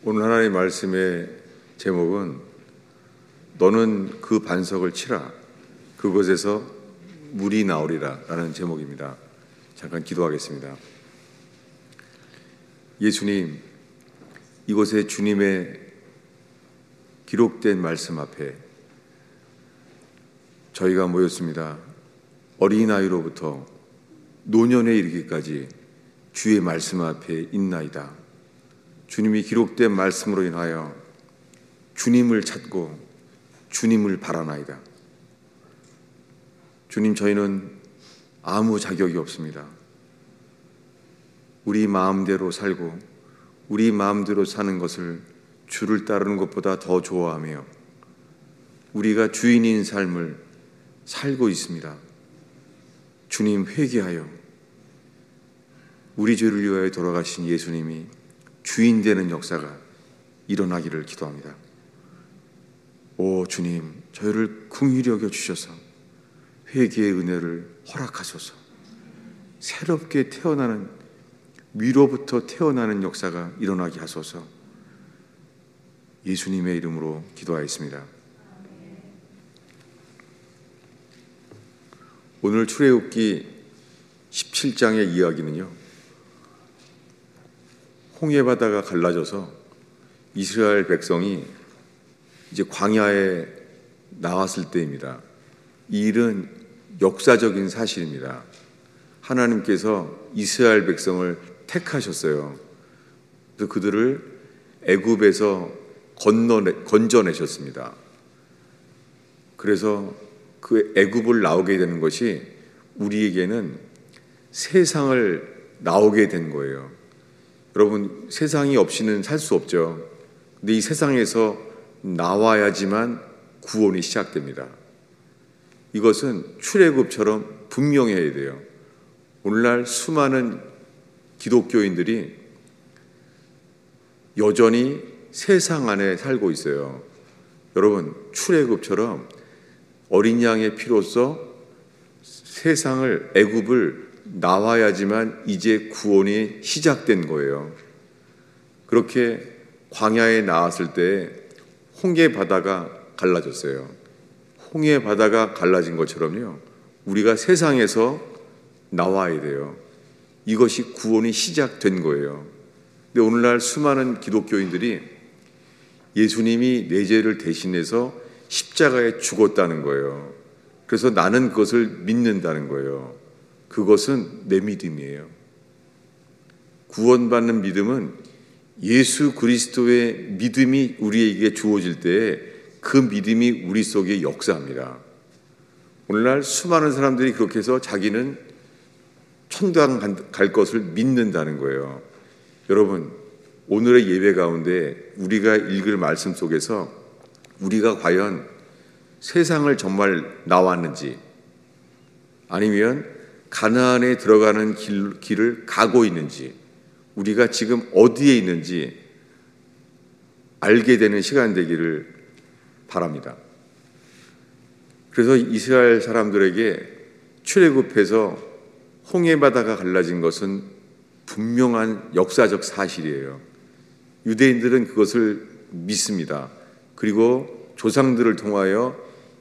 오늘 하나님의 말씀의 제목은 너는 그 반석을 치라 그곳에서 물이 나오리라 라는 제목입니다. 잠깐 기도하겠습니다. 예수님, 이곳에 주님의 기록된 말씀 앞에 저희가 모였습니다. 어린아이로부터 노년에 이르기까지 주의 말씀 앞에 있나이다. 주님이 기록된 말씀으로 인하여 주님을 찾고 주님을 바라나이다. 주님, 저희는 아무 자격이 없습니다. 우리 마음대로 살고 우리 마음대로 사는 것을 주를 따르는 것보다 더 좋아하며 우리가 주인인 삶을 살고 있습니다. 주님, 회개하여 우리 죄를 위하여 돌아가신 예수님이 주인 되는 역사가 일어나기를 기도합니다. 오 주님, 저희를 긍휼히 여겨 주셔서 회개의 은혜를 허락하소서. 새롭게 태어나는, 위로부터 태어나는 역사가 일어나게 하소서. 예수님의 이름으로 기도하였습니다. 오늘 출애굽기 17장의 이야기는요, 홍해바다가 갈라져서 이스라엘 백성이 이제 광야에 나왔을 때입니다. 이 일은 역사적인 사실입니다. 하나님께서 이스라엘 백성을 택하셨어요. 그래서 그들을 애굽에서 건져내셨습니다. 그래서 그 애굽을 나오게 되는 것이 우리에게는 세상을 나오게 된 거예요. 여러분, 세상이 없이는 살 수 없죠. 근데 이 세상에서 나와야지만 구원이 시작됩니다. 이것은 출애굽처럼 분명해야 돼요. 오늘날 수많은 기독교인들이 여전히 세상 안에 살고 있어요. 여러분, 출애굽처럼 어린 양의 피로써 세상을, 애굽을 나와야지만 이제 구원이 시작된 거예요. 그렇게 광야에 나왔을 때 홍해 바다가 갈라졌어요. 홍해 바다가 갈라진 것처럼요, 우리가 세상에서 나와야 돼요. 이것이 구원이 시작된 거예요. 근데 오늘날 수많은 기독교인들이 예수님이 내 죄를 대신해서 십자가에 죽었다는 거예요. 그래서 나는 그것을 믿는다는 거예요. 그것은 내 믿음이에요. 구원받는 믿음은 예수 그리스도의 믿음이 우리에게 주어질 때 그 믿음이 우리 속에 역사합니다. 오늘날 수많은 사람들이 그렇게 해서 자기는 천당 갈 것을 믿는다는 거예요. 여러분, 오늘의 예배 가운데 우리가 읽을 말씀 속에서 우리가 과연 세상을 정말 나왔는지, 아니면 가나안에 들어가는 길을 가고 있는지, 우리가 지금 어디에 있는지 알게 되는 시간 되기를 바랍니다. 그래서 이스라엘 사람들에게 출애굽해서 홍해바다가 갈라진 것은 분명한 역사적 사실이에요. 유대인들은 그것을 믿습니다. 그리고 조상들을 통하여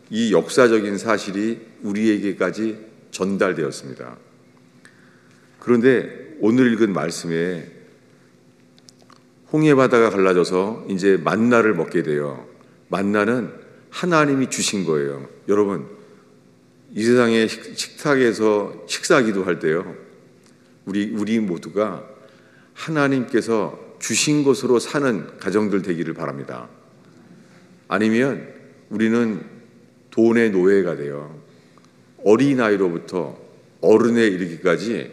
이 역사적인 사실이 우리에게까지 전달되었습니다. 그런데 오늘 읽은 말씀에 홍해바다가 갈라져서 이제 만나를 먹게 돼요. 만나는 하나님이 주신 거예요. 여러분, 이 세상의 식탁에서 식사기도 할 때요, 우리 모두가 하나님께서 주신 것으로 사는 가정들 되기를 바랍니다. 아니면 우리는 돈의 노예가 돼요. 어린아이로부터 어른에 이르기까지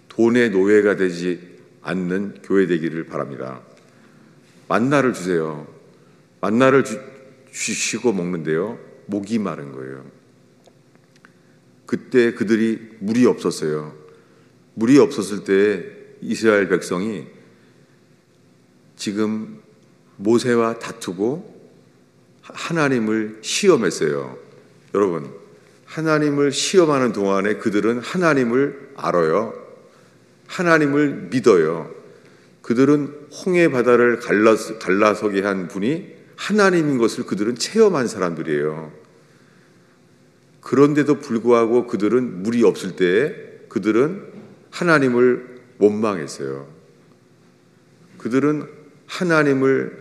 돈의 노예가 되지 않는 교회 되기를 바랍니다. 만나를 주세요. 만나를 주시고 먹는데요, 목이 마른 거예요. 그때 그들이 물이 없었어요. 물이 없었을 때 이스라엘 백성이 지금 모세와 다투고 하나님을 시험했어요. 여러분, 하나님을 시험하는 동안에 그들은 하나님을 알아요. 하나님을 믿어요. 그들은 홍해 바다를 갈라서게 한 분이 하나님인 것을 그들은 체험한 사람들이에요. 그런데도 불구하고 그들은 물이 없을 때에 그들은 하나님을 원망했어요. 그들은 하나님을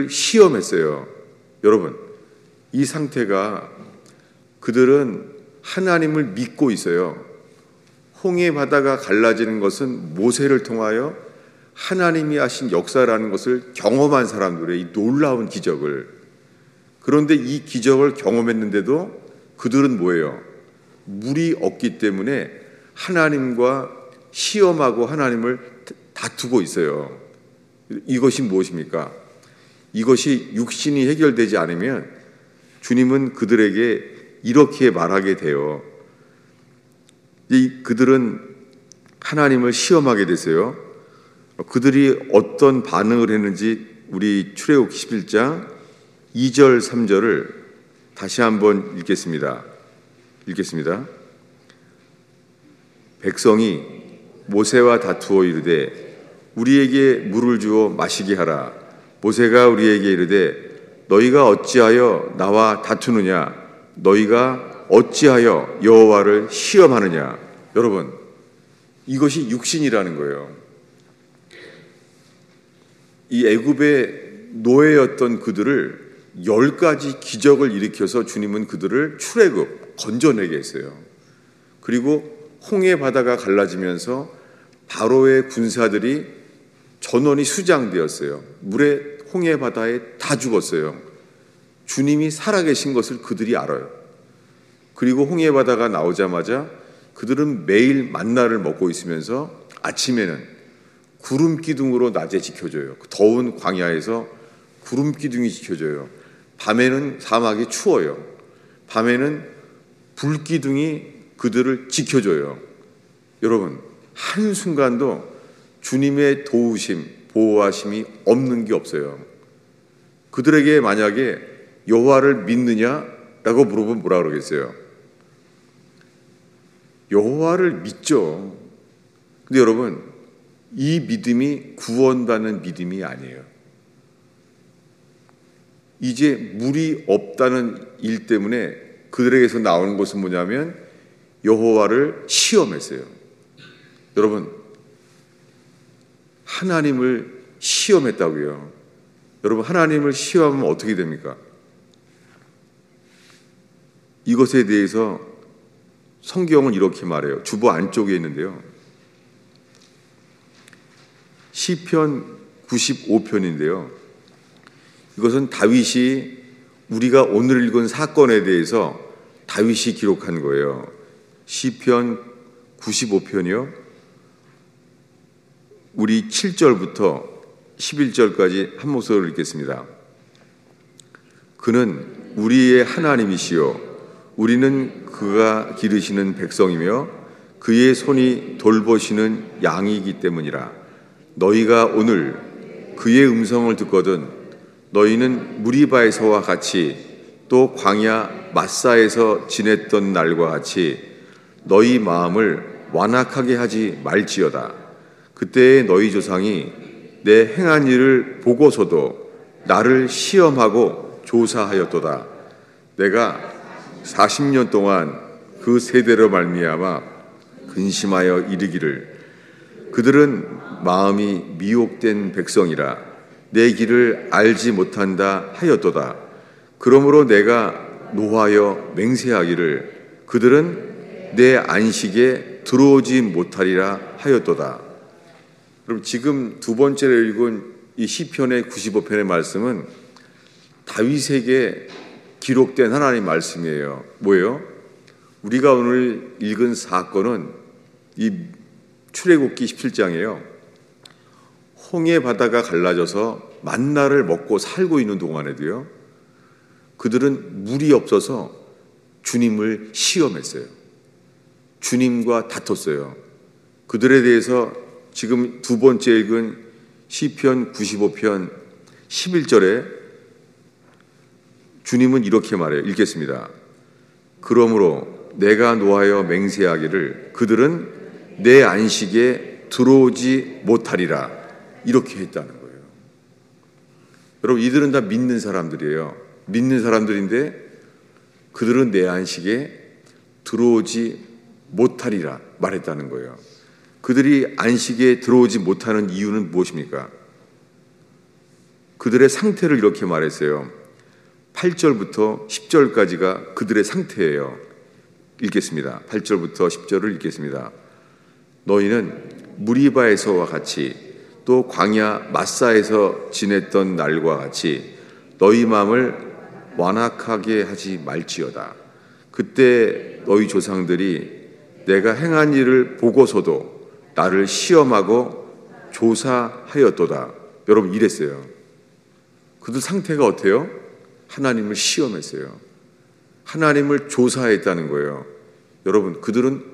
시험했어요. 여러분, 이 상태가 그들은 하나님을 믿고 있어요. 홍해 바다가 갈라지는 것은 모세를 통하여 하나님이 하신 역사라는 것을 경험한 사람들의 이 놀라운 기적을. 그런데 이 기적을 경험했는데도 그들은 뭐예요? 물이 없기 때문에 하나님과 시험하고 하나님을 다투고 있어요. 이것이 무엇입니까? 이것이 육신이 해결되지 않으면 주님은 그들에게 이렇게 말하게 돼요. 그들은 하나님을 시험하게 됐어요. 그들이 어떤 반응을 했는지 우리 출애굽기 11장 2절 3절을 다시 한번 읽겠습니다. 백성이 모세와 다투어 이르되 우리에게 물을 주어 마시게 하라. 모세가 우리에게 이르되 너희가 어찌하여 나와 다투느냐? 너희가 어찌하여 여호와를 시험하느냐? 여러분, 이것이 육신이라는 거예요. 이 애굽의 노예였던 그들을 10가지 기적을 일으켜서 주님은 그들을 출애굽 건져내게 했어요. 그리고 홍해 바다가 갈라지면서 바로의 군사들이 전원이 수장되었어요. 물에 홍해 바다에 다 죽었어요. 주님이 살아계신 것을 그들이 알아요. 그리고 홍해 바다가 나오자마자 그들은 매일 만나를 먹고 있으면서 아침에는 구름 기둥으로 낮에 지켜줘요. 더운 광야에서 구름 기둥이 지켜줘요. 밤에는 사막이 추워요. 밤에는 불 기둥이 그들을 지켜줘요. 여러분, 한순간도 주님의 도우심, 보호하심이 없는 게 없어요. 그들에게 만약에 여호와를 믿느냐라고 물어보면 뭐라 그러겠어요? 여호와를 믿죠. 근데 여러분, 이 믿음이 구원받는 믿음이 아니에요. 이제 물이 없다는 일 때문에 그들에게서 나오는 것은 뭐냐면 여호와를 시험했어요. 여러분, 하나님을 시험했다고요. 여러분, 하나님을 시험하면 어떻게 됩니까? 이것에 대해서 성경은 이렇게 말해요. 주보 안쪽에 있는데요. 시편 95편인데요. 이것은 다윗이 우리가 오늘 읽은 사건에 대해서 다윗이 기록한 거예요. 시편 95편이요. 우리 7절부터 11절까지 한 목소리로 읽겠습니다. 그는 우리의 하나님이시요 우리는 그가 기르시는 백성이며 그의 손이 돌보시는 양이기 때문이라. 너희가 오늘 그의 음성을 듣거든 너희는 무리바에서와 같이 또 광야 마사에서 지냈던 날과 같이 너희 마음을 완악하게 하지 말지어다. 그때의 너희 조상이 내 행한 일을 보고서도 나를 시험하고 조사하였도다. 내가 40년 동안 그 세대로 말미암아 근심하여 이르기를 그들은 마음이 미혹된 백성이라 내 길을 알지 못한다 하였도다. 그러므로 내가 노하여 맹세하기를 그들은 내 안식에 들어오지 못하리라 하였도다. 그럼 지금 두 번째로 읽은 이 시편의 95편의 말씀은 다윗에게 기록된 하나님의 말씀이에요. 뭐예요? 우리가 오늘 읽은 사건은 이 출애굽기 17장이에요. 홍해 바다가 갈라져서 만나를 먹고 살고 있는 동안에도요. 그들은 물이 없어서 주님을 시험했어요. 주님과 다퉜어요. 그들에 대해서 지금 두 번째 읽은 시편 95편 11절에 주님은 이렇게 말해요. 읽겠습니다. 그러므로 내가 노하여 맹세하기를 그들은 내 안식에 들어오지 못하리라 이렇게 했다는 거예요. 여러분, 이들은 다 믿는 사람들이에요. 믿는 사람들인데 그들은 내 안식에 들어오지 못하리라 말했다는 거예요. 그들이 안식에 들어오지 못하는 이유는 무엇입니까? 그들의 상태를 이렇게 말했어요. 8절부터 10절까지가 그들의 상태예요. 읽겠습니다. 8절부터 10절을 읽겠습니다. 너희는 무리바에서와 같이 또 광야 마사에서 지냈던 날과 같이 너희 마음을 완악하게 하지 말지어다. 그때 너희 조상들이 내가 행한 일을 보고서도 나를 시험하고 조사하였도다. 여러분, 이랬어요. 그들 상태가 어때요? 하나님을 시험했어요. 하나님을 조사했다는 거예요. 여러분, 그들은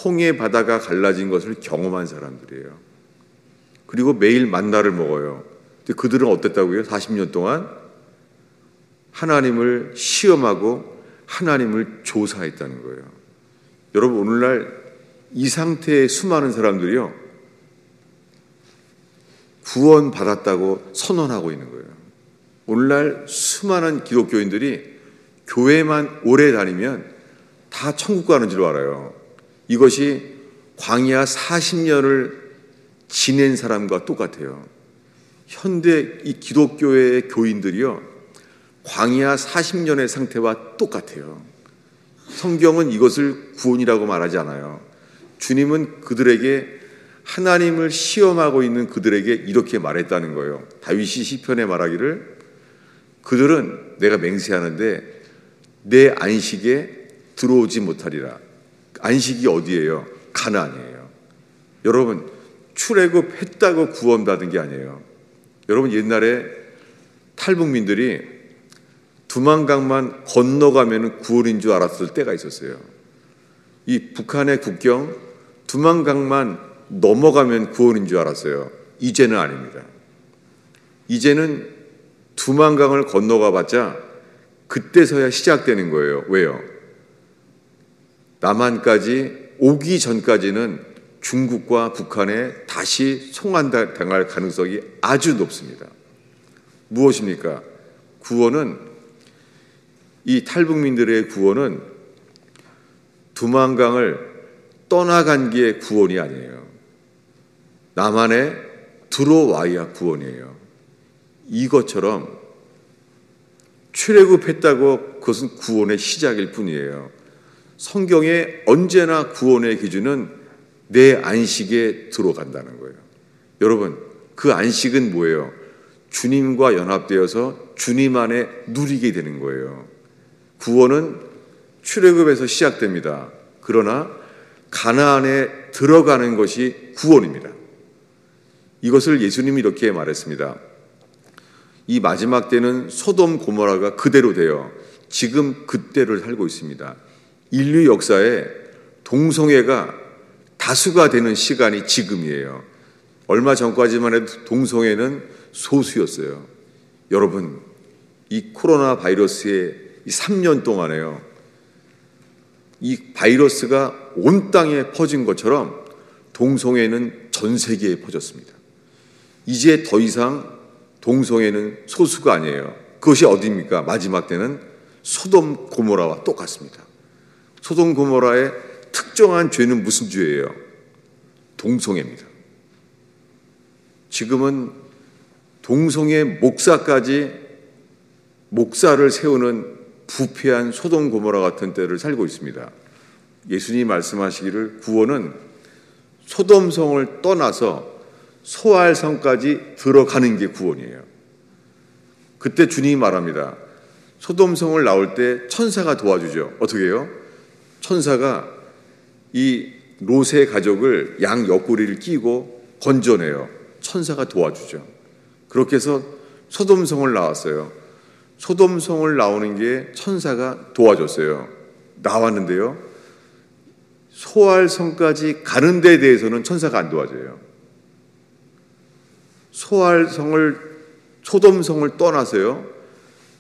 홍해 바다가 갈라진 것을 경험한 사람들이에요. 그리고 매일 만나를 먹어요. 근데 그들은 어땠다고요? 40년 동안 하나님을 시험하고 하나님을 조사했다는 거예요. 여러분, 오늘날 이 상태의 수많은 사람들이요, 구원받았다고 선언하고 있는 거예요. 오늘날 수많은 기독교인들이 교회만 오래 다니면 다 천국 가는 줄 알아요. 이것이 광야 40년을 지낸 사람과 똑같아요. 현대 이 기독교의 교인들이요, 광야 40년의 상태와 똑같아요. 성경은 이것을 구원이라고 말하지 않아요. 주님은 그들에게, 하나님을 시험하고 있는 그들에게 이렇게 말했다는 거예요. 다윗이 시편에 말하기를, 그들은 내가 맹세하는데 내 안식에 들어오지 못하리라. 안식이 어디예요? 가나안이에요. 여러분, 출애굽했다고 구원받은 게 아니에요. 여러분, 옛날에 탈북민들이 두만강만 건너가면 구원인 줄 알았을 때가 있었어요. 이 북한의 국경 두만강만 넘어가면 구원인 줄 알았어요. 이제는 아닙니다. 이제는 두만강을 건너가 봤자 그때서야 시작되는 거예요. 왜요? 남한까지 오기 전까지는 중국과 북한에 다시 송환당할 가능성이 아주 높습니다. 무엇입니까? 구원은, 이 탈북민들의 구원은 두만강을 떠나간 게 구원이 아니에요. 남한에 들어와야 구원이에요. 이것처럼 출애굽했다고 그것은 구원의 시작일 뿐이에요. 성경에 언제나 구원의 기준은 내 안식에 들어간다는 거예요. 여러분, 그 안식은 뭐예요? 주님과 연합되어서 주님 안에 누리게 되는 거예요. 구원은 출애굽에서 시작됩니다. 그러나 가나안에 들어가는 것이 구원입니다. 이것을 예수님이 이렇게 말했습니다. 이 마지막 때는 소돔 고모라가 그대로 되어 지금 그때를 살고 있습니다. 인류 역사에 동성애가 다수가 되는 시간이 지금이에요. 얼마 전까지만 해도 동성애는 소수였어요. 여러분, 이 코로나 바이러스의 이 3년 동안에요, 이 바이러스가 온 땅에 퍼진 것처럼 동성애는 전 세계에 퍼졌습니다. 이제 더 이상 동성애는 소수가 아니에요. 그것이 어디입니까? 마지막 때는 소돔 고모라와 똑같습니다. 소돔 고모라의 특정한 죄는 무슨 죄예요? 동성애입니다. 지금은 동성애 목사를 세우는 부패한 소돔 고모라 같은 때를 살고 있습니다. 예수님이 말씀하시기를 구원은 소돔성을 떠나서 소알성까지 들어가는 게 구원이에요. 그때 주님이 말합니다. 소돔성을 나올 때 천사가 도와주죠. 어떻게 해요? 천사가 이 롯의 가족을 양 옆구리를 끼고 건져내요. 천사가 도와주죠. 그렇게 해서 소돔성을 나왔어요. 소돔성을 나오는 게 천사가 도와줬어요. 나왔는데요, 소알성까지 가는 데 대해서는 천사가 안 도와줘요. 소돔성을 떠나서요,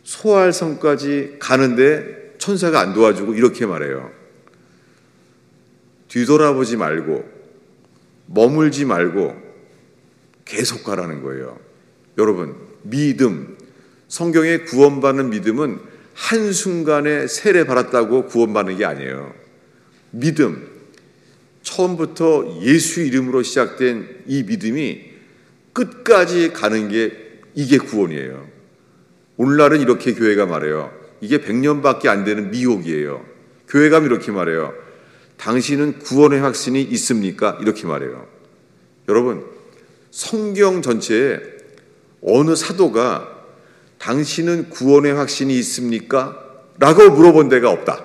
소알성까지 가는데 천사가 안 도와주고 이렇게 말해요. 뒤돌아보지 말고 머물지 말고 계속 가라는 거예요. 여러분, 믿음, 성경에 구원받는 믿음은 한순간에 세례받았다고 구원받는 게 아니에요. 믿음, 처음부터 예수 이름으로 시작된 이 믿음이 끝까지 가는 게 이게 구원이에요. 오늘날은 이렇게 교회가 말해요. 이게 100년밖에 안 되는 미혹이에요. 교회가 이렇게 말해요. 당신은 구원의 확신이 있습니까? 이렇게 말해요. 여러분, 성경 전체에 어느 사도가 당신은 구원의 확신이 있습니까? 라고 물어본 데가 없다.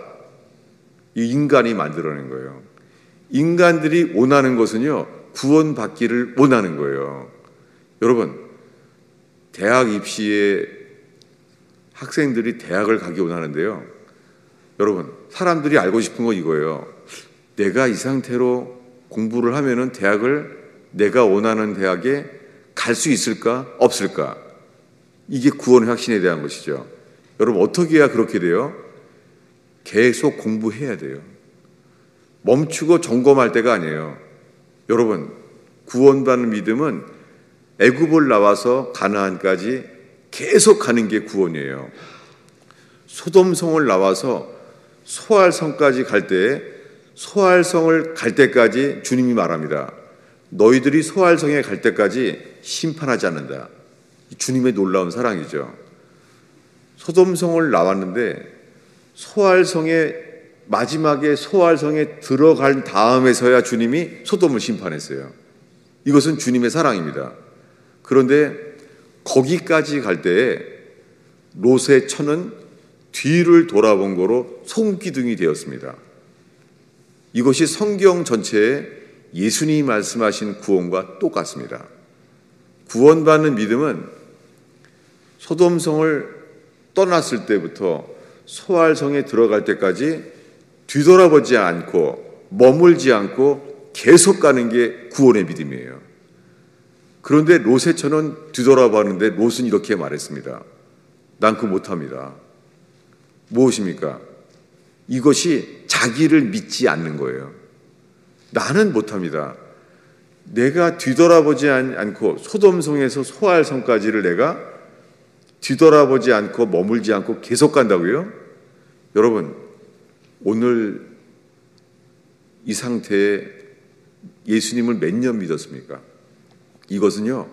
이 인간이 만들어낸 거예요. 인간들이 원하는 것은요, 구원받기를 원하는 거예요. 여러분, 대학 입시에 학생들이 대학을 가기 원하는데요. 여러분, 사람들이 알고 싶은 건 이거예요. 내가 이 상태로 공부를 하면은 대학을 내가 원하는 대학에 갈 수 있을까? 없을까? 이게 구원의 확신에 대한 것이죠. 여러분, 어떻게 해야 그렇게 돼요? 계속 공부해야 돼요. 멈추고 점검할 때가 아니에요. 여러분, 구원받는 믿음은 애굽을 나와서 가나안까지 계속 가는 게 구원이에요. 소돔성을 나와서 소알성까지 갈 때에 소알성을 갈 때까지 주님이 말합니다. 너희들이 소알성에 갈 때까지 심판하지 않는다. 주님의 놀라운 사랑이죠. 소돔성을 나왔는데 소알성에 마지막에 소알성에 들어간 다음에서야 주님이 소돔을 심판했어요. 이것은 주님의 사랑입니다. 그런데 거기까지 갈 때에 롯의 처는 뒤를 돌아본 거로 손기둥이 되었습니다. 이것이 성경 전체에 예수님이 말씀하신 구원과 똑같습니다. 구원받는 믿음은 소돔성을 떠났을 때부터 소알성에 들어갈 때까지 뒤돌아보지 않고 머물지 않고 계속 가는 게 구원의 믿음이에요. 그런데 롯의 처는 뒤돌아봤는데 롯은 이렇게 말했습니다. 난 그거 못합니다. 무엇입니까? 이것이 자기를 믿지 않는 거예요. 나는 못합니다. 내가 뒤돌아보지 않고 소돔성에서 소알성까지를 내가 뒤돌아보지 않고 머물지 않고 계속 간다고요? 여러분, 오늘 이 상태에 예수님을 몇 년 믿었습니까? 이것은요,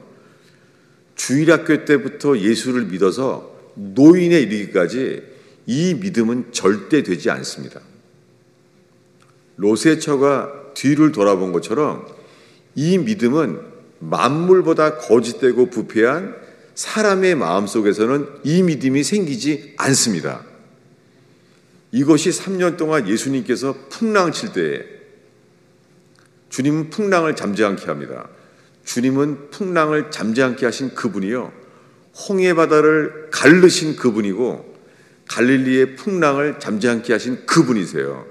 주일학교 때부터 예수를 믿어서 노인에 이르기까지 이 믿음은 절대 되지 않습니다. 롯의 처가 뒤를 돌아본 것처럼 이 믿음은 만물보다 거짓되고 부패한 사람의 마음속에서는 이 믿음이 생기지 않습니다. 이것이 3년 동안 예수님께서 풍랑 칠 때에 주님은 풍랑을 잠재않게 합니다. 주님은 풍랑을 잠재않게 하신 그분이요, 홍해 바다를 가르신 그분이고 갈릴리의 풍랑을 잠재않게 하신 그분이세요.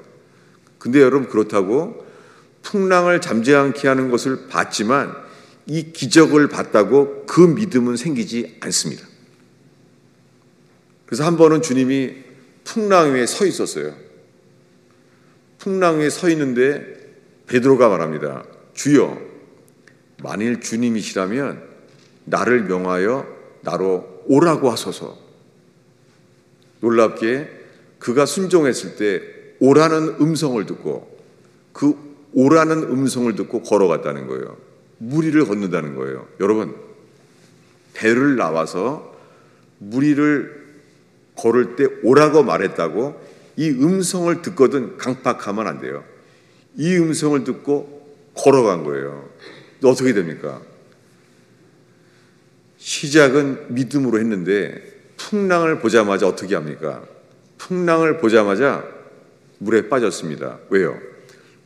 근데 여러분, 그렇다고 풍랑을 잠재않게 하는 것을 봤지만 이 기적을 봤다고 그 믿음은 생기지 않습니다. 그래서 한 번은 주님이 풍랑 위에 서 있었어요. 풍랑 위에 서 있는데 베드로가 말합니다. 주여, 만일 주님이시라면 나를 명하여 나로 오라고 하소서. 놀랍게 그가 순종했을 때 오라는 음성을 듣고 그 오라는 음성을 듣고 걸어갔다는 거예요. 무리를 걷는다는 거예요. 여러분, 배를 나와서 무리를 걸을 때 오라고 말했다고 이 음성을 듣거든 강팍하면 안 돼요. 이 음성을 듣고 걸어간 거예요. 어떻게 됩니까? 시작은 믿음으로 했는데 풍랑을 보자마자 어떻게 합니까? 풍랑을 보자마자 물에 빠졌습니다. 왜요?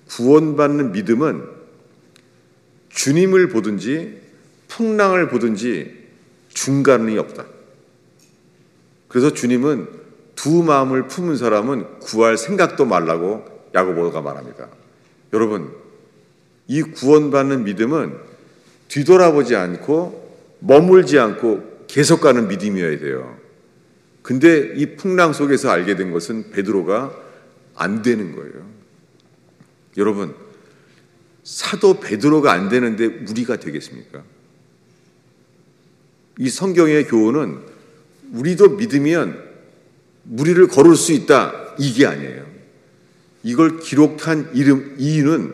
구원받는 믿음은 주님을 보든지 풍랑을 보든지 중간이 없다. 그래서 주님은 두 마음을 품은 사람은 구할 생각도 말라고 야고보가 말합니다. 여러분, 이 구원받는 믿음은 뒤돌아보지 않고 머물지 않고 계속 가는 믿음이어야 돼요. 근데 이 풍랑 속에서 알게 된 것은 베드로가 안 되는 거예요. 여러분, 사도 베드로가 안 되는데 우리가 되겠습니까? 이 성경의 교훈은 우리도 믿으면 무리를 걸을 수 있다, 이게 아니에요. 이걸 기록한 이유는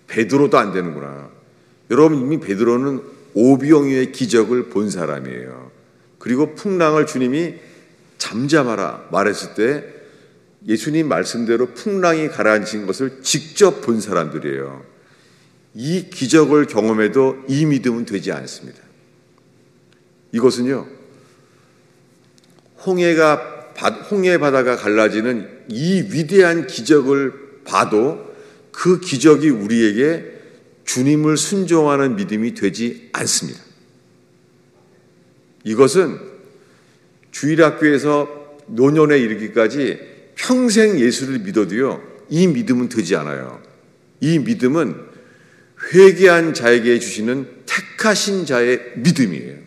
베드로도 안 되는구나. 여러분, 이미 베드로는 오병이어의 기적을 본 사람이에요. 그리고 풍랑을 주님이 잠잠하라 말했을 때 예수님 말씀대로 풍랑이 가라앉힌 것을 직접 본 사람들이에요. 이 기적을 경험해도 이 믿음은 되지 않습니다. 이것은요, 홍해 바다가 갈라지는 이 위대한 기적을 봐도 그 기적이 우리에게 주님을 순종하는 믿음이 되지 않습니다. 이것은 주일학교에서 노년에 이르기까지 평생 예수를 믿어도요, 이 믿음은 되지 않아요. 이 믿음은 회개한 자에게 주시는 택하신 자의 믿음이에요.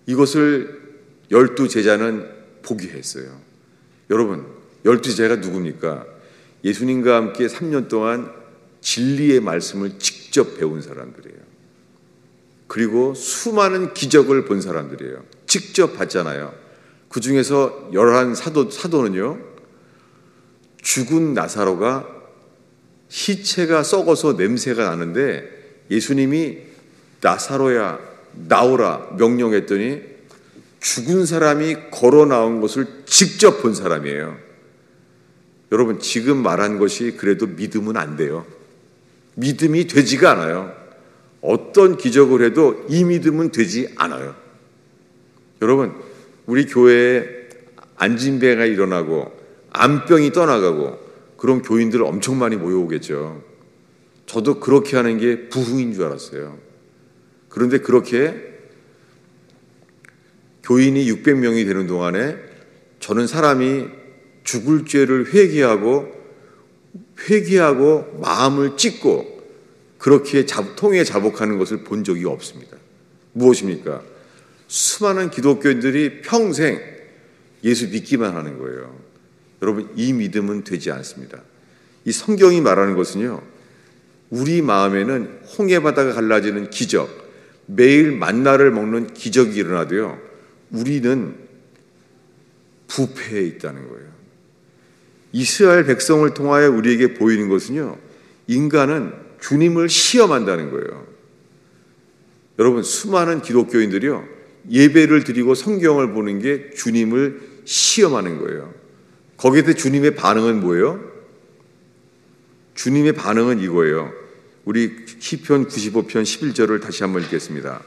이것을 12제자는 포기했어요. 여러분, 12제자가 누굽니까? 예수님과 함께 3년 동안 진리의 말씀을 직접 배운 사람들이에요. 그리고 수많은 기적을 본 사람들이에요. 직접 봤잖아요. 그 중에서 11 사도는요, 죽은 나사로가 시체가 썩어서 냄새가 나는데 예수님이 나사로야 나오라 명령했더니 죽은 사람이 걸어 나온 것을 직접 본 사람이에요. 여러분, 지금 말한 것이 그래도 믿음은 안 돼요. 믿음이 되지가 않아요. 어떤 기적을 해도 이 믿음은 되지 않아요. 여러분, 우리 교회에 안진배가 일어나고 암병이 떠나가고 그런 교인들 엄청 많이 모여오겠죠. 저도 그렇게 하는 게 부흥인 줄 알았어요. 그런데 그렇게 교인이 600명이 되는 동안에 저는 사람이 죽을 죄를 회개하고 마음을 찢고 그렇게 통에 자복하는 것을 본 적이 없습니다. 무엇입니까? 수많은 기독교인들이 평생 예수 믿기만 하는 거예요. 여러분, 이 믿음은 되지 않습니다. 이 성경이 말하는 것은요, 우리 마음에는 홍해 바다가 갈라지는 기적, 매일 만나를 먹는 기적이 일어나도요, 우리는 부패해 있다는 거예요. 이스라엘 백성을 통하여 우리에게 보이는 것은요, 인간은 주님을 시험한다는 거예요. 여러분, 수많은 기독교인들이요, 예배를 드리고 성경을 보는 게 주님을 시험하는 거예요. 거기에 대해 주님의 반응은 뭐예요? 주님의 반응은 이거예요. 우리 시편 95편 11절을 다시 한번 읽겠습니다.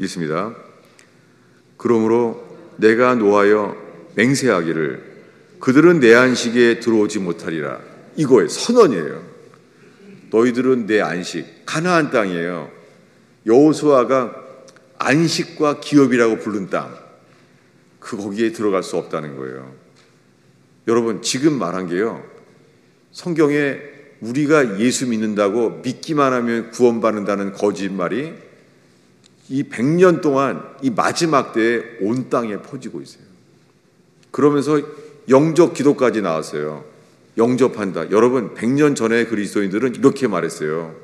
읽습니다. 그러므로 내가 노하여 맹세하기를 그들은 내 안식에 들어오지 못하리라. 이거예요. 선언이에요. 너희들은 내 안식, 가나안 땅이에요. 여호수아가 안식과 기업이라고 부른 땅, 거기에 들어갈 수 없다는 거예요. 여러분, 지금 말한 게요, 성경에 우리가 예수 믿는다고 믿기만 하면 구원받는다는 거짓말이 이 100년 동안 이 마지막 때에 온 땅에 퍼지고 있어요. 그러면서 영접 기도까지 나왔어요. 영접한다. 여러분, 100년 전에 그리스도인들은 이렇게 말했어요.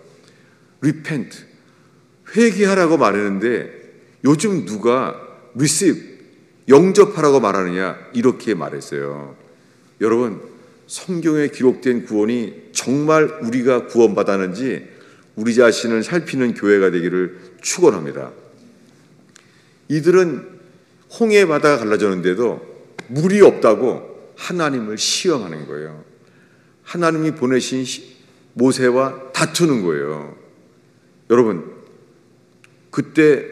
repent, 회개하라고 말했는데 요즘 누가 receive, 영접하라고 말하느냐, 이렇게 말했어요. 여러분, 성경에 기록된 구원이 정말 우리가 구원받았는지 우리 자신을 살피는 교회가 되기를 축원합니다. 이들은 홍해 바다가 갈라졌는데도 물이 없다고 하나님을 시험하는 거예요. 하나님이 보내신 모세와 다투는 거예요. 여러분, 그때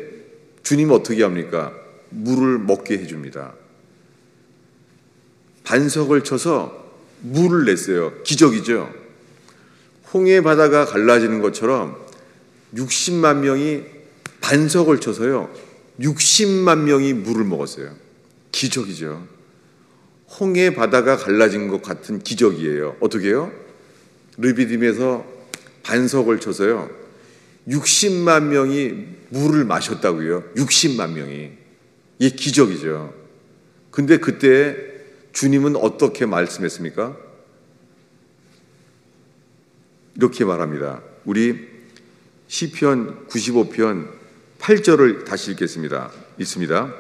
주님 어떻게 합니까? 물을 먹게 해줍니다. 반석을 쳐서 물을 냈어요. 기적이죠. 홍해 바다가 갈라지는 것처럼 60만 명이 반석을 쳐서요, 60만 명이 물을 먹었어요. 기적이죠. 홍해 바다가 갈라진 것 같은 기적이에요. 어떻게 해요? 르비딤에서 반석을 쳐서요, 60만 명이 물을 마셨다고요. 60만 명이. 이게 기적이죠. 근데 그때 주님은 어떻게 말씀했습니까? 이렇게 말합니다. 우리 시편 95편 8절을 다시 읽겠습니다. 읽습니다.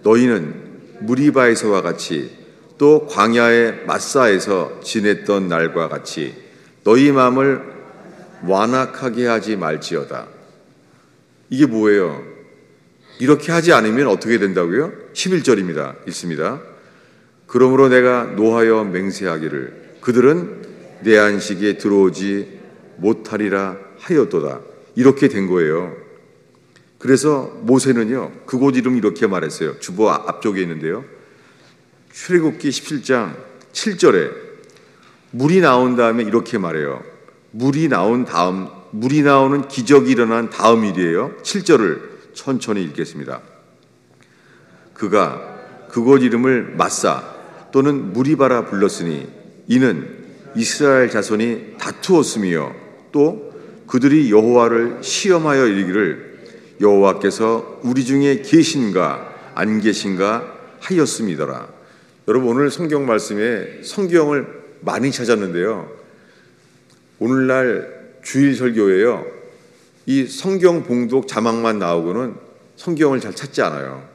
너희는 무리바에서와 같이 또 광야의 마사에서 지냈던 날과 같이 너희 마음을 완악하게 하지 말지어다. 이게 뭐예요? 이렇게 하지 않으면 어떻게 된다고요? 11절입니다. 읽습니다. 그러므로 내가 노하여 맹세하기를 그들은 내 안식에 들어오지 못하리라 하였도다. 이렇게 된 거예요. 그래서 모세는요, 그곳 이름 이렇게 말했어요. 주보 앞쪽에 있는데요. 출애굽기 17장 7절에 물이 나온 다음에 이렇게 말해요. 물이 나오는 기적이 일어난 다음 일이에요. 7절을 천천히 읽겠습니다. 그가 그곳 이름을 마사 또는 무리바라 불렀으니 이는 이스라엘 자손이 다투었으며 또 그들이 여호와를 시험하여 이르기를 여호와께서 우리 중에 계신가 안 계신가 하였음이더라. 여러분, 오늘 성경 말씀에 성경을 많이 찾았는데요, 오늘날 주일 설교에요, 이 성경 봉독 자막만 나오고는 성경을 잘 찾지 않아요.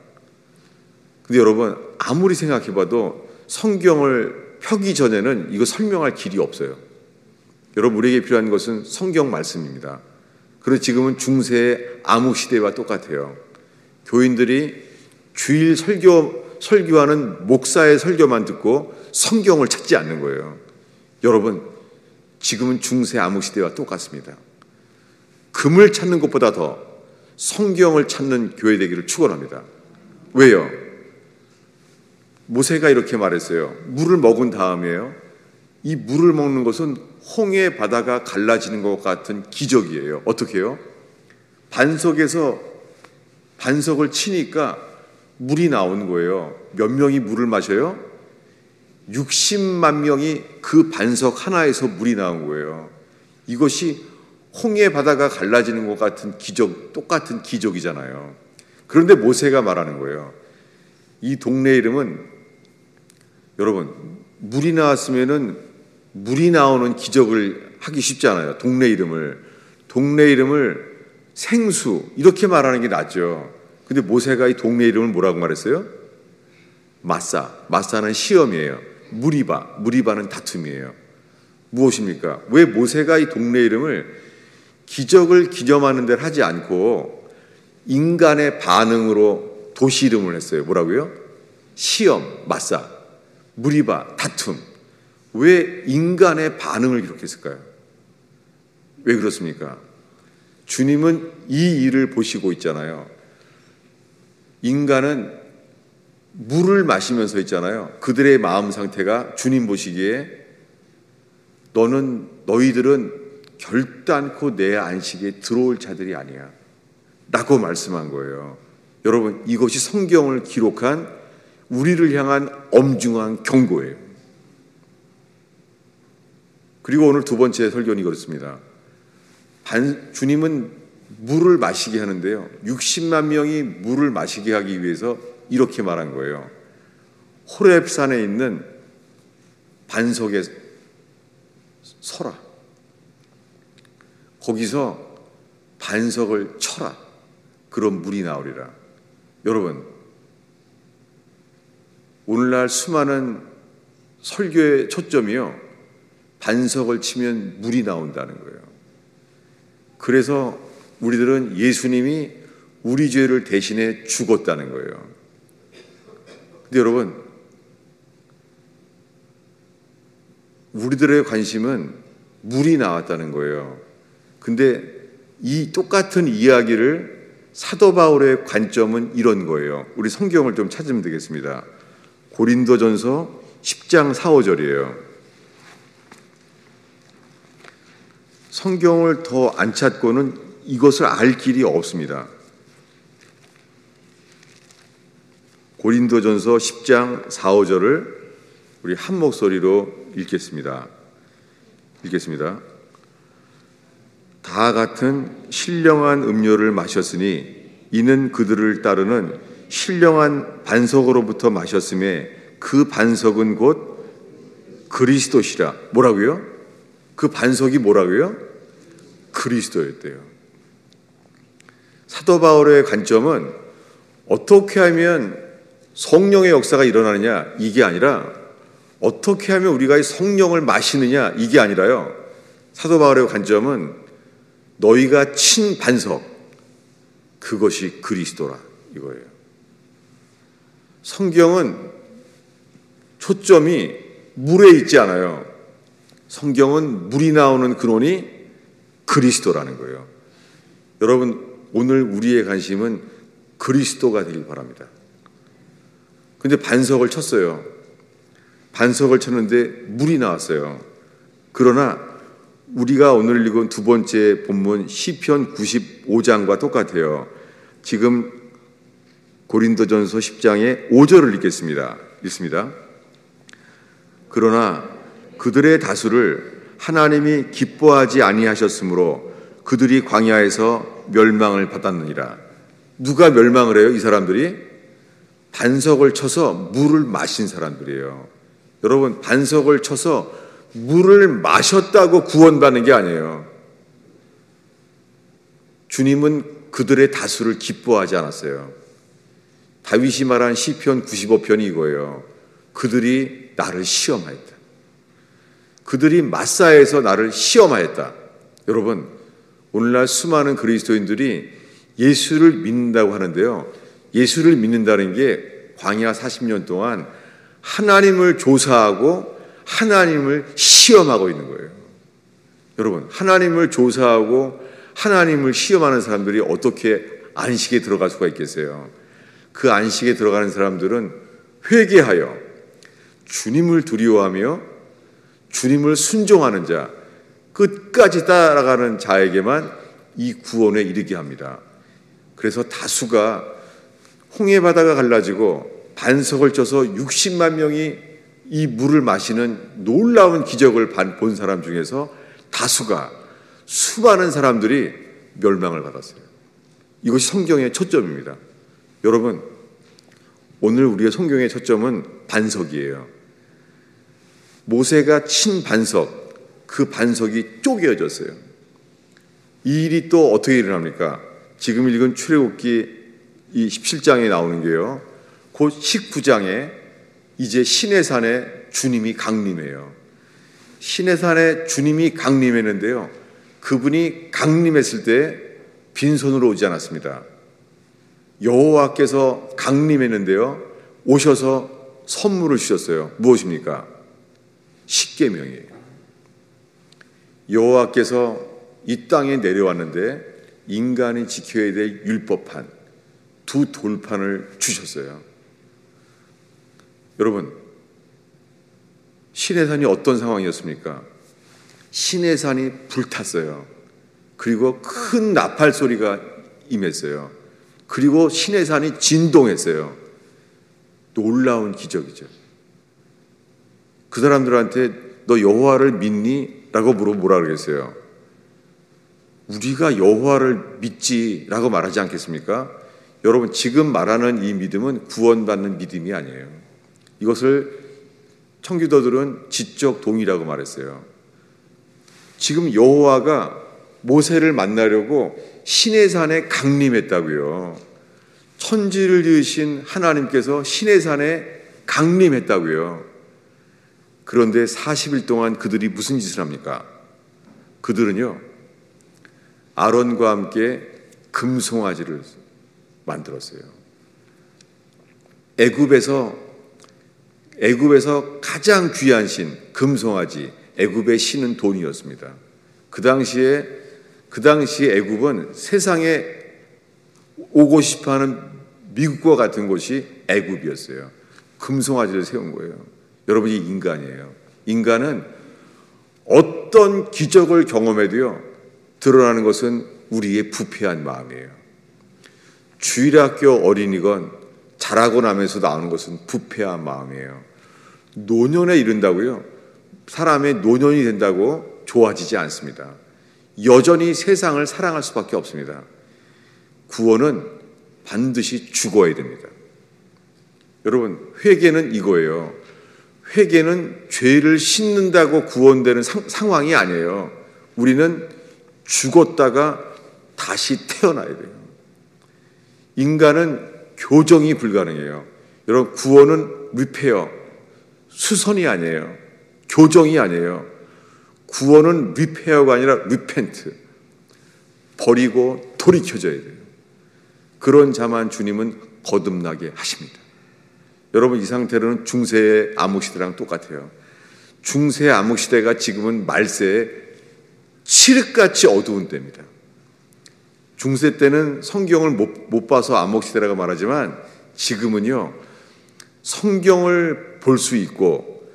근데 여러분, 아무리 생각해봐도 성경을 펴기 전에는 이거 설명할 길이 없어요. 여러분, 우리에게 필요한 것은 성경 말씀입니다. 그래서 지금은 중세의 암흑 시대와 똑같아요. 교인들이 주일 설교하는 목사의 설교만 듣고 성경을 찾지 않는 거예요. 여러분, 지금은 중세 암흑 시대와 똑같습니다. 금을 찾는 것보다 더 성경을 찾는 교회 되기를 축원합니다. 왜요? 모세가 이렇게 말했어요. 물을 먹은 다음에요, 이 물을 먹는 것은 홍해 바다가 갈라지는 것 같은 기적이에요. 어떻게 해요? 반석에서 반석을 치니까 물이 나오는 거예요. 몇 명이 물을 마셔요? 60만 명이 그 반석 하나에서 물이 나온 거예요. 이것이 홍해 바다가 갈라지는 것 같은 기적, 똑같은 기적이잖아요. 그런데 모세가 말하는 거예요. 이 동네 이름은, 여러분, 물이 나왔으면은 물이 나오는 기적을 하기 쉽지 않아요. 동네 이름을 생수 이렇게 말하는 게 낫죠. 근데 모세가 이 동네 이름을 뭐라고 말했어요? 마사는 시험이에요. 무리바는 다툼이에요. 무엇입니까? 왜 모세가 이 동네 이름을 기적을 기념하는 데를 하지 않고 인간의 반응으로 도시 이름을 했어요? 뭐라고요? 시험, 마사, 무리바, 다툼. 왜 인간의 반응을 기록했을까요? 왜 그렇습니까? 주님은 이 일을 보시고 있잖아요. 인간은 물을 마시면서 있잖아요. 그들의 마음 상태가 주님 보시기에 너희들은 결단코 내 안식에 들어올 자들이 아니야 라고 말씀한 거예요. 여러분, 이것이 성경을 기록한 우리를 향한 엄중한 경고예요. 그리고 오늘 두 번째 설교는 그렇습니다. 주님은 물을 마시게 하는데요, 60만 명이 물을 마시게 하기 위해서 이렇게 말한 거예요. 호렙산에 있는 반석에 서라. 거기서 반석을 쳐라. 그럼 물이 나오리라. 여러분, 오늘날 수많은 설교의 초점이요, 반석을 치면 물이 나온다는 거예요. 그래서 우리들은 예수님이 우리 죄를 대신해 죽었다는 거예요. 근데 여러분, 우리들의 관심은 물이 나왔다는 거예요. 근데 이 똑같은 이야기를 사도 바울의 관점은 이런 거예요. 우리 성경을 좀 찾으면 되겠습니다. 고린도전서 10장 4, 5절이에요. 성경을 더 안 찾고는 이것을 알 길이 없습니다. 고린도전서 10장 4, 5절을 우리 한 목소리로 읽겠습니다. 다 같은 신령한 음료를 마셨으니 이는 그들을 따르는 신령한 반석으로부터 마셨음에 그 반석은 곧 그리스도시라. 뭐라고요? 그 반석이 뭐라고요? 그리스도였대요. 사도 바울의 관점은 어떻게 하면 성령의 역사가 일어나느냐 이게 아니라 어떻게 하면 우리가 이 성령을 마시느냐 이게 아니라요. 사도 바울의 관점은 너희가 친 반석 그것이 그리스도라 이거예요. 성경은 초점이 물에 있지 않아요. 성경은 물이 나오는 근원이 그리스도라는 거예요. 여러분 오늘 우리의 관심은 그리스도가 되길 바랍니다. 근데 반석을 쳤어요. 반석을 쳤는데 물이 나왔어요. 그러나 우리가 오늘 읽은 두 번째 본문 시편 95장과 똑같아요. 지금 고린도전서 10장의 5절을 읽겠습니다. 읽습니다. 그러나 그들의 다수를 하나님이 기뻐하지 아니하셨으므로 그들이 광야에서 멸망을 받았느니라. 누가 멸망을 해요? 이 사람들이 반석을 쳐서 물을 마신 사람들이에요. 여러분 반석을 쳐서 물을 마셨다고 구원받는 게 아니에요. 주님은 그들의 다수를 기뻐하지 않았어요. 다윗이 말한 시편 95편이 이거예요. 그들이 나를 시험하였다. 그들이 마사에서 나를 시험하였다. 여러분 오늘날 수많은 그리스도인들이 예수를 믿는다고 하는데요. 예수를 믿는다는 게 광야 40년 동안 하나님을 조사하고 하나님을 시험하고 있는 거예요. 여러분 하나님을 조사하고 하나님을 시험하는 사람들이 어떻게 안식에 들어갈 수가 있겠어요? 그 안식에 들어가는 사람들은 회개하여 주님을 두려워하며 주님을 순종하는 자, 끝까지 따라가는 자에게만 이 구원에 이르게 합니다. 그래서 다수가 홍해 바다가 갈라지고 반석을 쳐서 60만 명이 이 물을 마시는 놀라운 기적을 본 사람 중에서 다수가 수많은 사람들이 멸망을 받았어요. 이것이 성경의 초점입니다. 여러분 오늘 우리의 성경의 초점은 반석이에요. 모세가 친 반석, 그 반석이 쪼개어졌어요. 이 일이 또 어떻게 일어납니까? 지금 읽은 출애굽기 이 17장에 나오는 게요. 곧 19장에 이제 시내산에 주님이 강림해요. 시내산에 주님이 강림했는데요. 그분이 강림했을 때 빈손으로 오지 않았습니다. 여호와께서 강림했는데요. 오셔서 선물을 주셨어요. 무엇입니까? 십계명이에요. 여호와께서 이 땅에 내려왔는데 인간이 지켜야 될 율법판 두 돌판을 주셨어요. 여러분 시내산이 어떤 상황이었습니까? 시내산이 불탔어요. 그리고 큰 나팔 소리가 임했어요. 그리고 시내산이 진동했어요. 놀라운 기적이죠. 그 사람들한테 너 여호와를 믿니? 라고 물어보면 뭐라 그러겠어요? 우리가 여호와를 믿지라고 말하지 않겠습니까? 여러분 지금 말하는 이 믿음은 구원받는 믿음이 아니에요. 이것을 청교도들은 지적 동의라고 말했어요. 지금 여호와가 모세를 만나려고 시내산에 강림했다고요. 천지를 지으신 하나님께서 시내산에 강림했다고요. 그런데 40일 동안 그들이 무슨 짓을 합니까? 그들은요 아론과 함께 금송아지를 만들었어요. 애굽에서 가장 귀한 신 금송아지, 애굽의 신은 돈이었습니다. 그 당시에 애굽은 세상에 오고 싶어하는 미국과 같은 곳이 애굽이었어요. 금송아지를 세운 거예요. 여러분이 인간이에요. 인간은 어떤 기적을 경험해도요 드러나는 것은 우리의 부패한 마음이에요. 주일학교 어린이건 자라고 나면서 나오는 것은 부패한 마음이에요. 노년에 이른다고요 사람의 노년이 된다고 좋아지지 않습니다. 여전히 세상을 사랑할 수밖에 없습니다. 구원은 반드시 죽어야 됩니다. 여러분 회개는 이거예요. 회개는 죄를 씻는다고 구원되는 상황이 아니에요. 우리는 죽었다가 다시 태어나야 돼요. 인간은 교정이 불가능해요. 여러분, 구원은 리페어, 수선이 아니에요. 교정이 아니에요. 구원은 리페어가 아니라 리펜트, 버리고 돌이켜져야 돼요. 그런 자만 주님은 거듭나게 하십니다. 여러분, 이 상태로는 중세의 암흑시대랑 똑같아요. 중세의 암흑시대가 지금은 말세의 칠흑같이 어두운 때입니다. 중세 때는 성경을 못 봐서 암흑시대라고 말하지만 지금은요, 성경을 볼 수 있고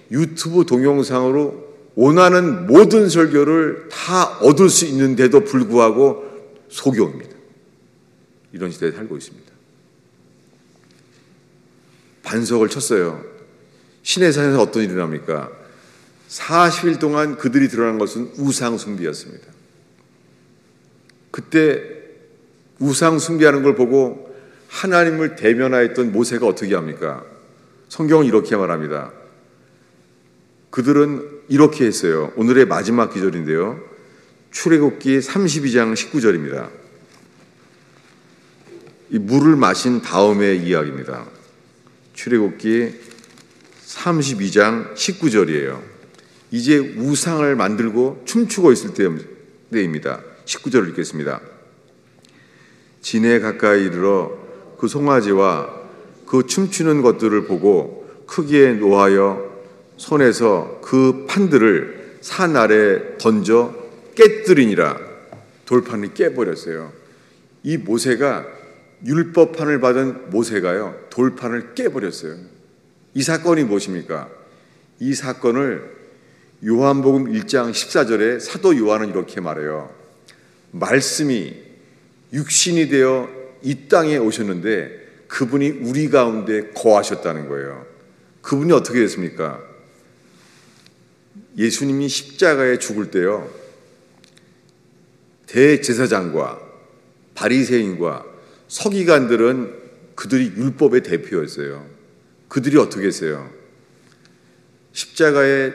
유튜브 동영상으로 원하는 모든 설교를 다 얻을 수 있는데도 불구하고 소경입니다. 이런 시대에 살고 있습니다. 반석을 쳤어요. 시내산에서 어떤 일이 납니까? 40일 동안 그들이 드러난 것은 우상 숭배였습니다. 그때 우상 숭배하는 걸 보고 하나님을 대면하였던 모세가 어떻게 합니까? 성경은 이렇게 말합니다. 그들은 이렇게 했어요. 오늘의 마지막 기절인데요. 출애굽기 32장 19절입니다. 이 물을 마신 다음의 이야기입니다. 출애굽기 32장 19절이에요. 이제 우상을 만들고 춤추고 있을 때입니다. 19절을 읽겠습니다. 진에 가까이 이르러 그 송아지와 그 춤추는 것들을 보고 크기에 노하여 손에서 그 판들을 산 아래 던져 깨뜨리니라. 돌판을 깨버렸어요. 이 모세가 율법판을 받은 모세가요, 돌판을 깨버렸어요. 이 사건이 무엇입니까? 이 사건을 요한복음 1장 14절에 사도 요한은 이렇게 말해요. 말씀이 육신이 되어 이 땅에 오셨는데 그분이 우리 가운데 거하셨다는 거예요. 그분이 어떻게 됐습니까? 예수님이 십자가에 죽을 때요, 대제사장과 바리새인과 서기관들은 그들이 율법의 대표였어요. 그들이 어떻게 했어요? 십자가의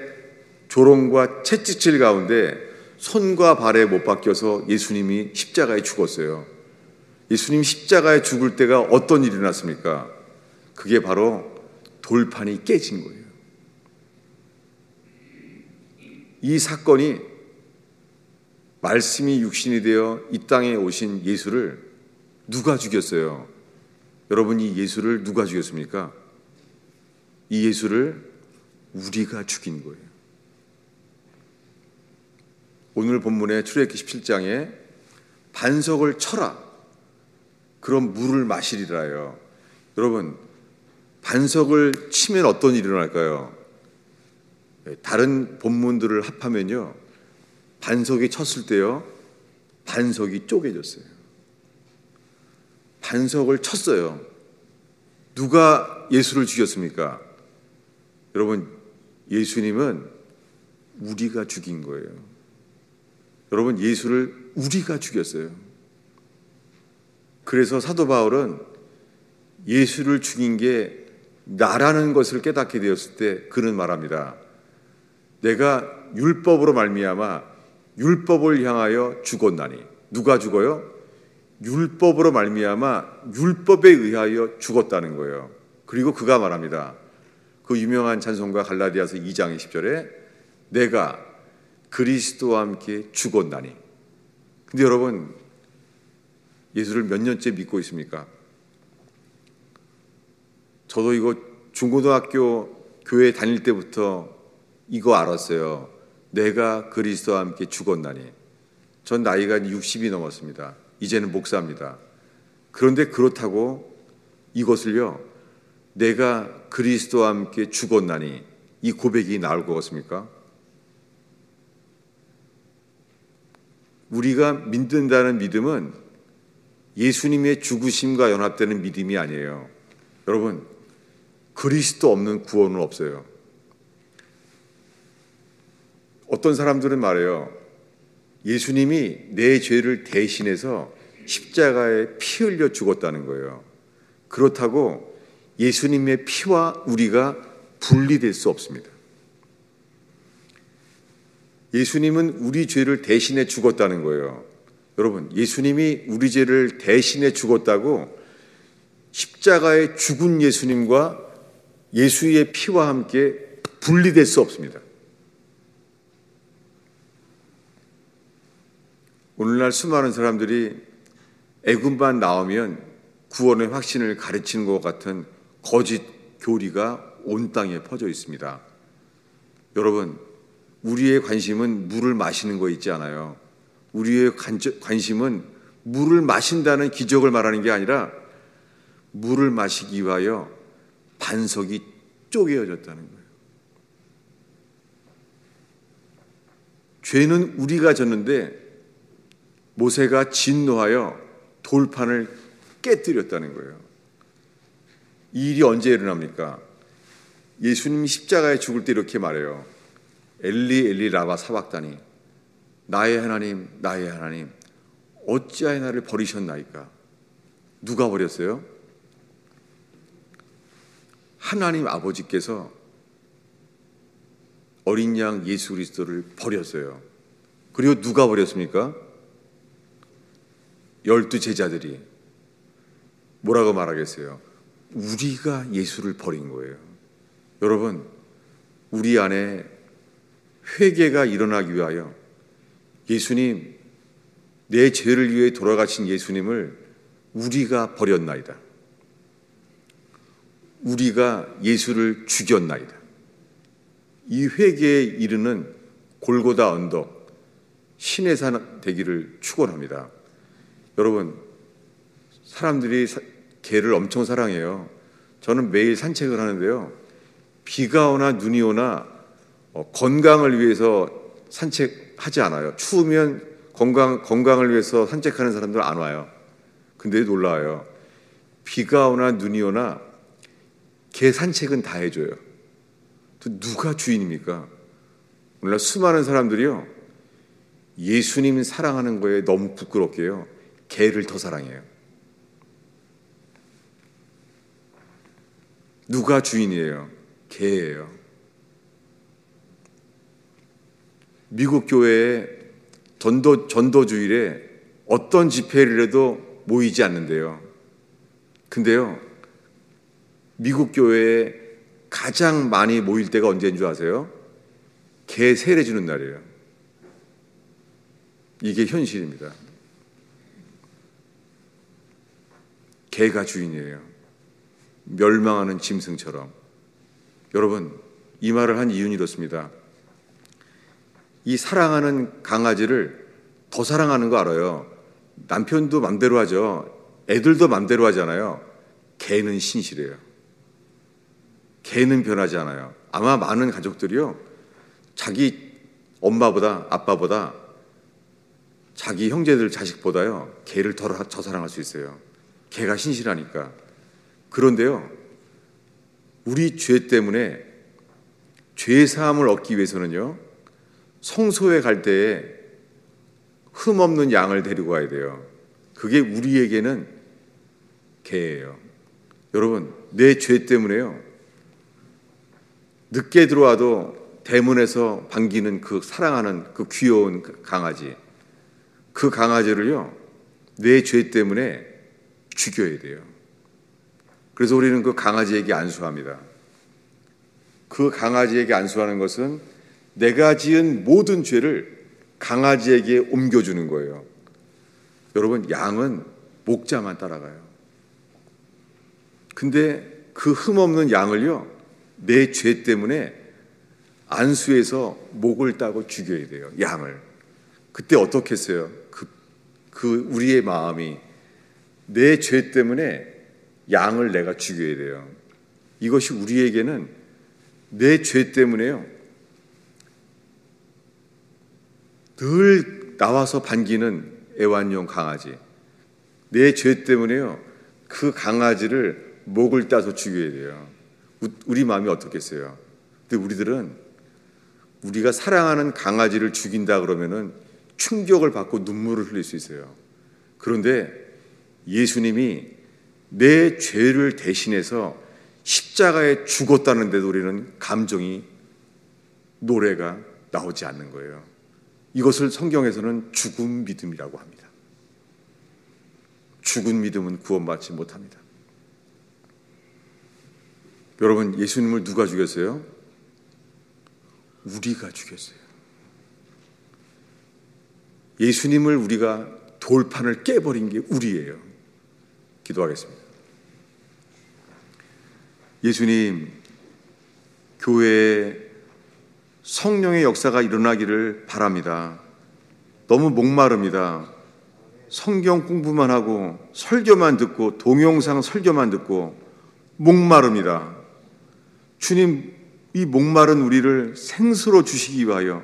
조롱과 채찍질 가운데 손과 발에 못 박혀서 예수님이 십자가에 죽었어요. 예수님 십자가에 죽을 때가 어떤 일이 났습니까? 그게 바로 돌판이 깨진 거예요. 이 사건이 말씀이 육신이 되어 이 땅에 오신 예수를 누가 죽였어요? 여러분, 이 예수를 누가 죽였습니까? 이 예수를 우리가 죽인 거예요. 오늘 본문의 출애굽기 17장에 반석을 쳐라, 그럼 물을 마시리라요. 여러분, 반석을 치면 어떤 일이 일어날까요? 다른 본문들을 합하면요, 반석이 쳤을 때요, 반석이 쪼개졌어요. 반석을 쳤어요. 누가 예수를 죽였습니까? 여러분, 예수님은 우리가 죽인 거예요. 여러분, 예수를 우리가 죽였어요. 그래서 사도 바울은 예수를 죽인 게 나라는 것을 깨닫게 되었을 때 그는 말합니다. 내가 율법으로 말미암아 율법을 향하여 죽었나니. 누가 죽어요? 율법으로 말미암아 율법에 의하여 죽었다는 거예요. 그리고 그가 말합니다. 그 유명한 찬송가 갈라디아서 2장 20절에 내가 그리스도와 함께 죽었나니. 근데 여러분, 예수를 몇 년째 믿고 있습니까? 저도 이거 중고등학교 교회 다닐 때부터 이거 알았어요. 내가 그리스도와 함께 죽었나니. 전 나이가 60이 넘었습니다. 이제는 목사입니다. 그런데 그렇다고 이것을요, 내가 그리스도와 함께 죽었나니, 이 고백이 나올 것 같습니까? 우리가 믿는다는 믿음은 예수님의 죽으심과 연합되는 믿음이 아니에요. 여러분, 그리스도 없는 구원은 없어요. 어떤 사람들은 말해요. 예수님이 내 죄를 대신해서 십자가에 피 흘려 죽었다는 거예요. 그렇다고 예수님의 피와 우리가 분리될 수 없습니다. 예수님은 우리 죄를 대신해 죽었다는 거예요. 여러분, 예수님이 우리 죄를 대신해 죽었다고 십자가에 죽은 예수님과 예수의 피와 함께 분리될 수 없습니다. 오늘날 수많은 사람들이 애굽만 나오면 구원의 확신을 가르치는 것 같은 거짓 교리가 온 땅에 퍼져 있습니다. 여러분, 우리의 관심은 물을 마시는 거 있지 않아요. 우리의 관심은 물을 마신다는 기적을 말하는 게 아니라 물을 마시기 위하여 반석이 쪼개어졌다는 거예요. 죄는 우리가 졌는데 모세가 진노하여 돌판을 깨뜨렸다는 거예요. 이 일이 언제 일어납니까? 예수님이 십자가에 죽을 때 이렇게 말해요. 엘리 엘리 라바 사박다니, 나의 하나님 나의 하나님 어찌하여 나를 버리셨나이까? 누가 버렸어요? 하나님 아버지께서 어린 양 예수 그리스도를 버렸어요. 그리고 누가 버렸습니까? 12 제자들이. 뭐라고 말하겠어요? 우리가 예수를 버린 거예요. 여러분, 우리 안에 회개가 일어나기 위하여 예수님, 내 죄를 위해 돌아가신 예수님을 우리가 버렸나이다. 우리가 예수를 죽였나이다. 이 회개에 이르는 골고다 언덕, 신의 산 되기를 축원합니다. 여러분, 사람들이 개를 엄청 사랑해요. 저는 매일 산책을 하는데요. 비가 오나 눈이 오나 건강을 위해서 산책하지 않아요. 추우면 건강을 위해서 산책하는 사람들 안 와요. 근데 놀라워요. 비가 오나 눈이 오나 개 산책은 다 해줘요. 또 누가 주인입니까? 오늘날 수많은 사람들이요, 예수님 사랑하는 거에 너무 부끄럽게요, 개를 더 사랑해요. 누가 주인이에요? 개예요. 미국 교회에 전도주일에 어떤 집회를 해도 모이지 않는데요. 근데요, 미국 교회에 가장 많이 모일 때가 언제인 줄 아세요? 개 세례 주는 날이에요. 이게 현실입니다. 개가 주인이에요. 멸망하는 짐승처럼. 여러분, 이 말을 한 이유는 이렇습니다. 이 사랑하는 강아지를 더 사랑하는 거 알아요. 남편도 맘대로 하죠. 애들도 맘대로 하잖아요. 개는 신실해요. 개는 변하지 않아요. 아마 많은 가족들이요, 자기 엄마보다 아빠보다 자기 형제들 자식보다요 개를 더 사랑할 수 있어요. 개가 신실하니까. 그런데요, 우리 죄 때문에 죄 사함을 얻기 위해서는요, 성소에 갈 때에 흠없는 양을 데리고 가야 돼요. 그게 우리에게는 개예요. 여러분, 내 죄 때문에요, 늦게 들어와도 대문에서 반기는 그 사랑하는 그 귀여운 강아지, 그 강아지를요, 내 죄 때문에 죽여야 돼요. 그래서 우리는 그 강아지에게 안수합니다. 그 강아지에게 안수하는 것은 내가 지은 모든 죄를 강아지에게 옮겨주는 거예요. 여러분, 양은 목자만 따라가요. 근데 그 흠없는 양을요, 내 죄 때문에 안수해서 목을 따고 죽여야 돼요. 양을. 그때 어떻겠어요? 우리의 마음이 내 죄 때문에 양을 내가 죽여야 돼요. 이것이 우리에게는 내 죄 때문에요, 늘 나와서 반기는 애완용 강아지, 내 죄 때문에요, 그 강아지를 목을 따서 죽여야 돼요. 우리 마음이 어떻겠어요? 근데 우리들은 우리가 사랑하는 강아지를 죽인다 그러면은 충격을 받고 눈물을 흘릴 수 있어요. 그런데 예수님이 내 죄를 대신해서 십자가에 죽었다는데도 우리는 감정이, 노래가 나오지 않는 거예요. 이것을 성경에서는 죽은 믿음이라고 합니다. 죽은 믿음은 구원받지 못합니다. 여러분, 예수님을 누가 죽였어요? 우리가 죽였어요. 예수님을 우리가 돌판을 깨버린 게 우리예요. 기도하겠습니다. 예수님, 교회에 성령의 역사가 일어나기를 바랍니다. 너무 목마릅니다. 성경 공부만 하고 설교만 듣고 동영상 설교만 듣고 목마릅니다. 주님, 이 목마른 우리를 생수로 주시기 위하여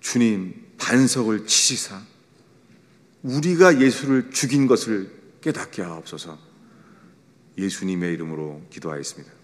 주님 반석을 치시사 우리가 예수를 죽인 것을 깨닫게 하옵소서. 예수님의 이름으로 기도하였습니다.